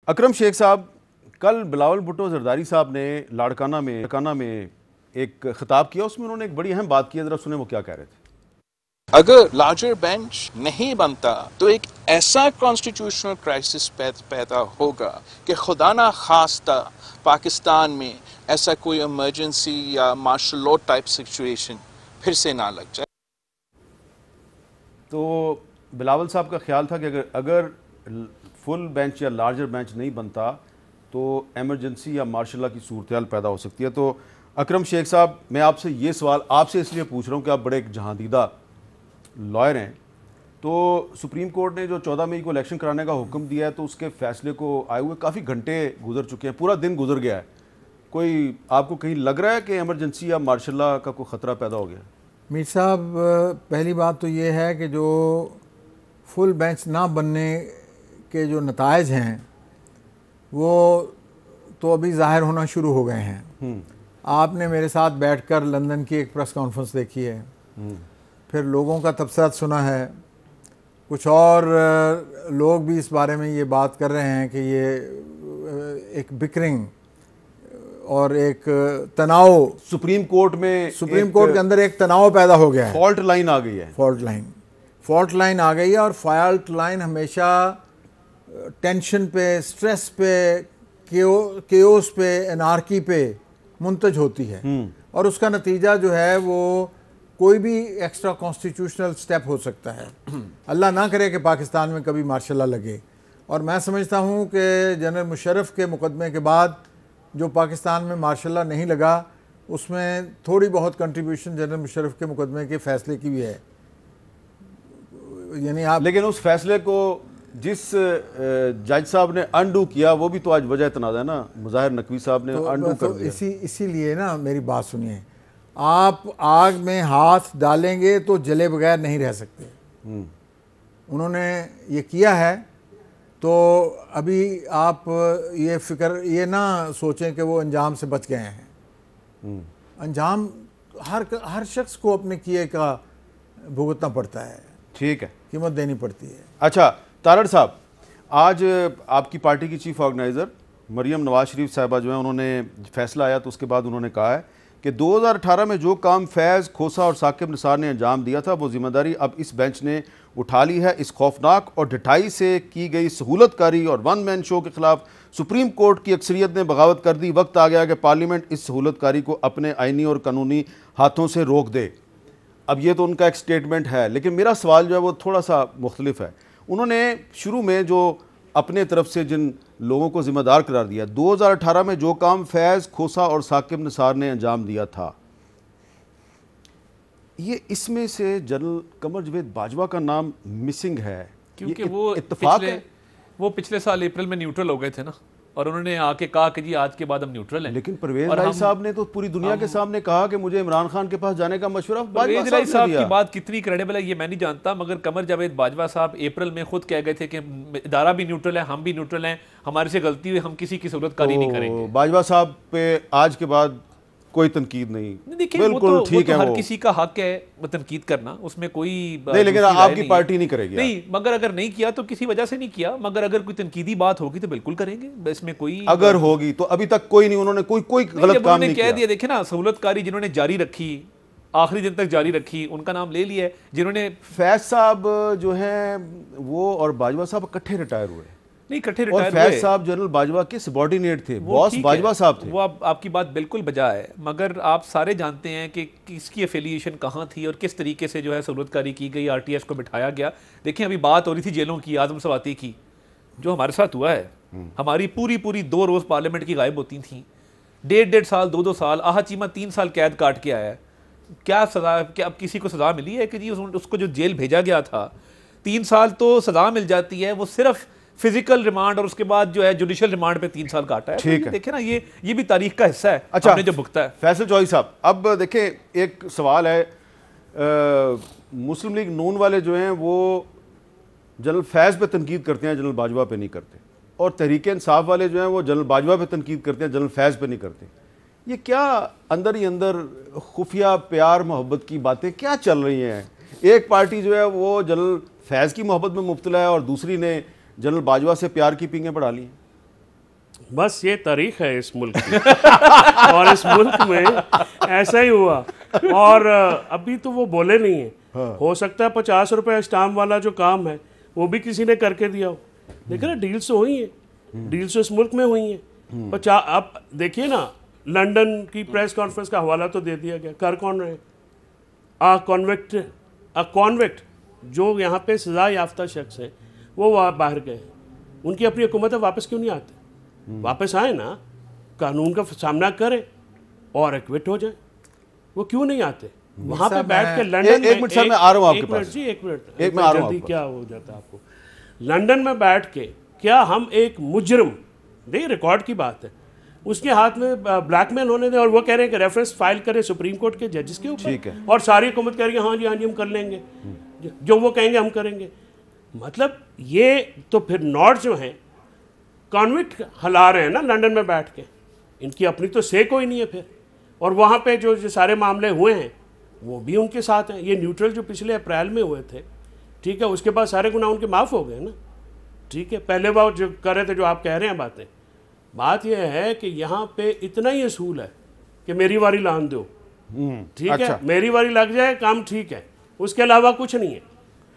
अकरम शेख साहब, कल बिलावल भुट्टो जरदारी साहब ने लाड़काना में एक खिताब किया, उसमें उन्होंने एक बड़ी अहम बात की, जरा सुने वो क्या कह रहे थे। अगर लार्जर बेंच नहीं बनता तो एक ऐसा कॉन्स्टिट्यूशनल क्राइसिस पैदा होगा कि खुदा ना खास्ता पाकिस्तान में ऐसा कोई इमरजेंसी या मार्शल लॉ टाइप सिचुएशन फिर से ना लग जाए। तो बिलावल साहब का ख्याल था कि अगर फुल बेंच या लार्जर बेंच नहीं बनता तो एमरजेंसी या मार्शल लॉ की सूरत पैदा हो सकती है। तो अकरम शेख साहब, मैं आपसे ये सवाल आपसे इसलिए पूछ रहा हूँ कि आप बड़े एक जहांदीदा लॉयर हैं। तो सुप्रीम कोर्ट ने जो 14 मई को इलेक्शन कराने का हुक्म दिया है, तो उसके फैसले को आए हुए काफ़ी घंटे गुजर चुके हैं, पूरा दिन गुजर गया है। कोई आपको कहीं लग रहा है कि एमरजेंसी या मार्शल लॉ का कोई ख़तरा पैदा हो गया? मीर साहब, पहली बात तो ये है कि जो फुल बेंच ना बनने के जो नताइज हैं वो तो अभी ज़ाहिर होना शुरू हो गए हैं। आपने मेरे साथ बैठकर लंदन की एक प्रेस कॉन्फ्रेंस देखी है, फिर लोगों का तबसरा सुना है, कुछ और लोग भी इस बारे में ये बात कर रहे हैं कि ये एक बिकरिंग और एक तनाव सुप्रीम कोर्ट के अंदर एक तनाव पैदा हो गया है। फॉल्ट लाइन आ गई है। फॉल्ट लाइन आ गई है और फॉल्ट लाइन हमेशा टेंशन पे, स्ट्रेस पे, केओस पे, एनार्की पे मुंतज होती है और उसका नतीजा जो है वो कोई भी एक्स्ट्रा कॉन्स्टिट्यूशनल स्टेप हो सकता है। अल्लाह ना करे कि पाकिस्तान में कभी मार्शल लॉ लगे। और मैं समझता हूँ कि जनरल मुशर्रफ के मुकदमे के बाद जो पाकिस्तान में मार्शल लॉ नहीं लगा, उसमें थोड़ी बहुत कंट्रीब्यूशन जनरल मुशर्रफ के मुकदमे के फैसले की भी है। यानी आप, लेकिन उस फैसले को जिस जज साहब ने अनडू किया वो भी तो आज वजह तनाज़ा है ना। मुज़ाहिर नकवी साहब ने अनडू कर दिया। इसीलिए ना, मेरी बात सुनिए, आप आग में हाथ डालेंगे तो जले बगैर नहीं रह सकते। उन्होंने ये किया है, तो अभी आप ये ना सोचें कि वो अंजाम से बच गए हैं। अंजाम हर शख्स को अपने किए का भुगतना पड़ता है। ठीक है, कीमत देनी पड़ती है। अच्छा तारड़ साहब, आज आपकी पार्टी की चीफ ऑर्गेनाइज़र मरियम नवाज शरीफ साहिबा जो है, उन्होंने फैसला आया तो उसके बाद उन्होंने कहा है कि 2018 में जो काम फैज़, खोसा और साकिब निसार ने अंजाम दिया था वो जिम्मेदारी अब इस बेंच ने उठा ली है। इस खौफनाक और ढिठाई से की गई सहूलतकारी और वन मैन शो के खिलाफ सुप्रीम कोर्ट की अक्सरियत ने बगावत कर दी। वक्त आ गया कि पार्लियामेंट इस सहूलतकारी को अपने आइनी और कानूनी हाथों से रोक दे। अब ये तो उनका एक स्टेटमेंट है, लेकिन मेरा सवाल जो है वो थोड़ा सा मुख्तलिफ है। उन्होंने शुरू में जो अपने तरफ से जिन लोगों को जिम्मेदार करार दिया, 2018 में जो काम फैज़, खोसा और साकिब निसार ने अंजाम दिया था, ये इसमें से जनरल कमर जवेद बाजवा का नाम मिसिंग है, क्योंकि वो इत्तेफाक है। वो पिछले साल अप्रैल में न्यूट्रल हो गए थे ना, और उन्होंने आके कहा कि जी आज के बाद हम न्यूट्रल हैं। लेकिन परवेज राय साहब ने तो पूरी दुनिया के सामने कहा कि मुझे इमरान खान के पास जाने का मशवरा परवेज राय साहब की बात कितनी क्रेडिबल है ये मैं नहीं जानता, मगर कमर जावेद बाजवा साहब अप्रैल में खुद कह गए थे कि इदारा भी न्यूट्रल है, हम भी न्यूट्रल हैं, हमारे से गलती हुई, हम किसी की सहूलतकारी नहीं करेंगे। बाजवा साहब पे आज के बाद कोई तनकीद नहीं। देखिए, बिल्कुल ठीक है, हर किसी का हक है तनकीद करना, उसमें कोई नहीं, लेकिन आपकी पार्टी नहीं करेगी। नहीं, मगर अगर नहीं किया तो किसी वजह से नहीं किया, मगर अगर कोई तनकीदी बात होगी तो बिल्कुल करेंगे, इसमें कोई अगर होगी तो अभी तक कोई नहीं, उन्होंने कोई गलत काम नहीं कह दिया। देखे ना, सहूलतकारी जिन्होंने जारी रखी, आखिरी दिन तक जारी रखी, उनका नाम ले लिया है। जिन्होंने फैज साहब जो है वो और बाजवा साहब इकट्ठे रिटायर हुए। नहीं, इकट्ठे रिटायर हुए। फैज साहब जनरल बाजवा के सबॉर्डिनेट थे, बॉस बाजवा साहब थे। वो आपकी बात बिल्कुल बजा है, मगर आप सारे जानते हैं कि किसकी एफिलिएशन कहाँ थी और किस तरीके से जो है सहूलतकारी की गई, आरटीएस को बिठाया गया। देखिए, अभी बात हो रही थी जेलों की, आजम सवाती की, जो हमारे साथ हुआ है। हमारी पूरी 2 रोज़ पार्लियामेंट की गायब होती थी, 1.5 साल 2 साल, आहा चीमा 3 साल कैद काट के आया है। क्या सज़ा, क्या अब किसी को सज़ा मिली है कि जी उसको जो जेल भेजा गया था, 3 साल तो सज़ा मिल जाती है, वो सिर्फ फिजिकल रिमांड और उसके बाद जो है जुडिशियल रिमांड पे 3 साल काटा है। ठीक है, देखे ना, ये भी तारीख का हिस्सा है। अच्छा, हमने जो भुगता है। फैसल चौधरी साहब, अब देखें एक सवाल है, मुस्लिम लीग नून वाले जो हैं वो जनरल फैज़ पे तनकीद करते हैं, जनरल बाजवा पे नहीं करते, और तहरीक इंसाफ वाले जो हैं वो जनरल बाजवा पे तनकीद करते हैं, जनरल फैज़ पे नहीं करते। ये क्या अंदर ही अंदर खुफिया प्यार मोहब्बत की बातें क्या चल रही हैं? एक पार्टी जो है वो जनरल फैज़ की मोहब्बत में मुब्तला है और दूसरी ने जनरल बाजवा से प्यार की पींगे बढ़ा ली। बस ये तारीख है इस मुल्क की और इस मुल्क में ऐसा ही हुआ। और अभी तो वो बोले नहीं है, हो सकता है 50 रुपये स्टाम्प वाला जो काम है वो भी किसी ने करके दिया हो, लेकिन ना डील्स तो हुई हैं, डील्स तो इस मुल्क में हुई हैं। अब देखिए ना, लंदन की प्रेस कॉन्फ्रेंस का हवाला तो दे दिया गया, कर कौन रहे? कॉन्विक्ट जो यहाँ पे सजा याफ्ता शख्स हैं वो बाहर गए, उनकी अपनी हुकूमत है, वापस क्यों नहीं आते? वापस आए ना, कानून का सामना करें और एक्विट हो जाए, वो क्यों नहीं आते? वहां पे बैठ के लंदन में, एक मिनट सर मैं आ रहा हूं आपके पास जी, एक मिनट एक मैं आ रहा हूं, क्या हो जाता है आपको? लंदन में बैठ के क्या हम एक मुजरिम, देखिए रिकॉर्ड की बात है, उसके हाथ में ब्लैकमेल होने दें और वो कह रहे हैं कि रेफरेंस फाइल करें सुप्रीम कोर्ट के जजेस के ऊपर, और सारी हुकूमत कह रही है हाँ जी हम कर लेंगे, जो वो कहेंगे हम करेंगे। मतलब ये तो फिर नॉर्थ जो हैं कॉन्विक्ट हला रहे हैं ना लंदन में बैठ के, इनकी अपनी तो से कोई नहीं है फिर। और वहाँ पे जो सारे मामले हुए हैं वो भी उनके साथ हैं। ये न्यूट्रल जो पिछले अप्रैल में हुए थे, ठीक है, उसके बाद सारे गुनाह उनके माफ़ हो गए ना, ठीक है। पहले बार जो कर रहे थे जो आप कह रहे हैं बातें, बात यह है कि यहाँ पे इतना ही असूल है कि मेरी वारी लान दो, ठीक अच्छा। है, मेरी वारी लग जाए काम ठीक है, उसके अलावा कुछ नहीं है।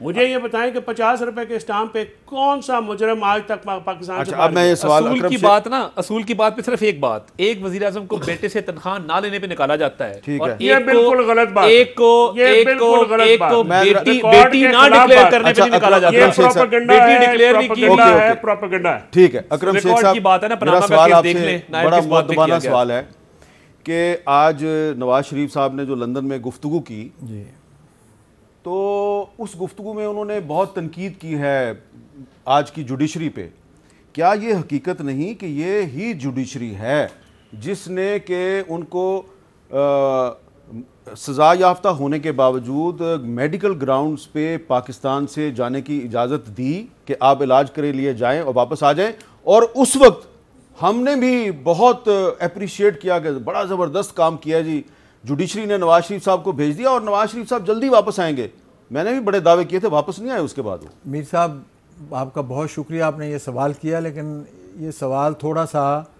मुझे ये बताएं कि 50 रुपए के स्टाम्प पे कौन सा मुजरम आज तक पाकिस्तान से अब मैं ये सवाल असूल की बात ना, असूल की बात पे सिर्फ एक बात, एक वजीर आजम को बेटे से तनख्वाह ना लेने पे निकाला जाता है, ठीक और है। ये बिल्कुल गलत बात है। एक को बेटी ना डिक्लेयर करने पे निकाला जाता है, बेटी डिक्लेयर नहीं की है, प्रोपेगेंडा है। ठीक है अकरम शेख साहब की बात है ना, मेरा पनामा सवाल का केस देख आपसे लें, बड़ा किस बात पे मुद्दबाना किया गया। सवाल है कि आज नवाज शरीफ साहब ने जो लंदन में गुफ्तगू की, तो उस गुफ्तगू में उन्होंने बहुत तनकीद की है आज की जुडिशरी पे। क्या ये हकीकत नहीं कि ये ही जुडिशरी है जिसने कि उनको सज़ा याफ्ता होने के बावजूद मेडिकल ग्राउंड्स पे पाकिस्तान से जाने की इजाज़त दी कि आप इलाज के लिए जाएं और वापस आ जाएं, और उस वक्त हमने भी बहुत अप्रिशिएट किया कि बड़ा ज़बरदस्त काम किया जी, जुडिशरी ने नवाज शरीफ साहब को भेज दिया और नवाज शरीफ साहब जल्दी वापस आएंगे। मैंने भी बड़े दावे किए थे, वापस नहीं आए उसके बाद। मीर साहब आपका बहुत शुक्रिया, आपने ये सवाल किया, लेकिन ये सवाल थोड़ा सा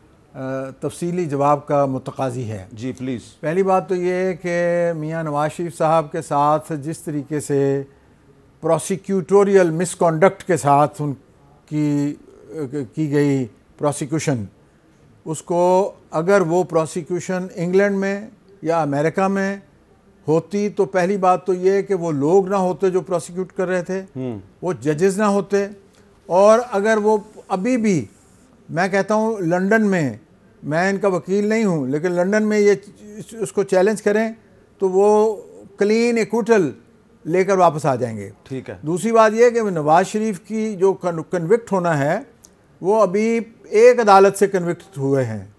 तफसीली जवाब का मुतकाज़ी है। जी प्लीज़। पहली बात तो ये है कि मियाँ नवाज शरीफ साहब के साथ जिस तरीके से प्रोसिक्यूटोरियल मिसकॉन्डक्ट के साथ उनकी की गई प्रोसिक्यूशन, उसको अगर वो प्रोसिक्यूशन इंग्लैंड में या अमेरिका में होती तो पहली बात तो ये कि वो लोग ना होते जो प्रोसिक्यूट कर रहे थे, वो जजेस ना होते, और अगर वो अभी भी, मैं कहता हूँ लंदन में, मैं इनका वकील नहीं हूँ, लेकिन लंदन में ये उसको चैलेंज करें तो वो क्लीन एक्विटल लेकर वापस आ जाएंगे। ठीक है। दूसरी बात यह कि नवाज शरीफ की जो कन्विक्ट होना है वो अभी एक अदालत से कन्विक्ट हुए हैं,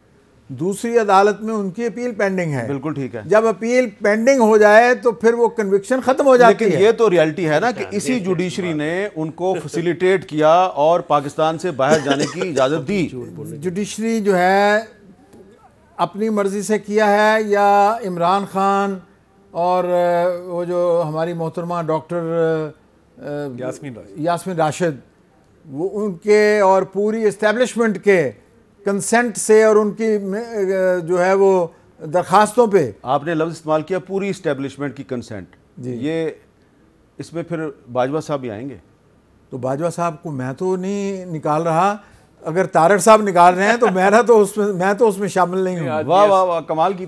दूसरी अदालत में उनकी अपील पेंडिंग है। बिल्कुल ठीक है। जब अपील पेंडिंग हो जाए तो फिर वो कन्विक्शन खत्म हो जाती है। लेकिन ये तो रियलिटी है ना कि इसी जुडिशरी ने उनको फैसिलिटेट किया और पाकिस्तान से बाहर जाने की इजाजत दी। जुडिशरी जो है अपनी मर्जी से किया है या इमरान खान और वो जो हमारी मोहतरमा डॉक्टर यास्मीन राशिद, वो उनके और पूरी इस्टेब्लिशमेंट के कंसेंट से और उनकी जो है वो दरखास्तों पे आपने लफ्ज़ इस्तेमाल किया पूरी इस्टेब्लिशमेंट की कंसेंट जी। ये इसमें फिर बाजवा साहब भी आएंगे? तो बाजवा साहब को मैं तो नहीं निकाल रहा, अगर तारड़ साहब निकाल रहे हैं तो मैं तो उसमें शामिल नहीं हूँ। वाह वाह वाह, कमाल की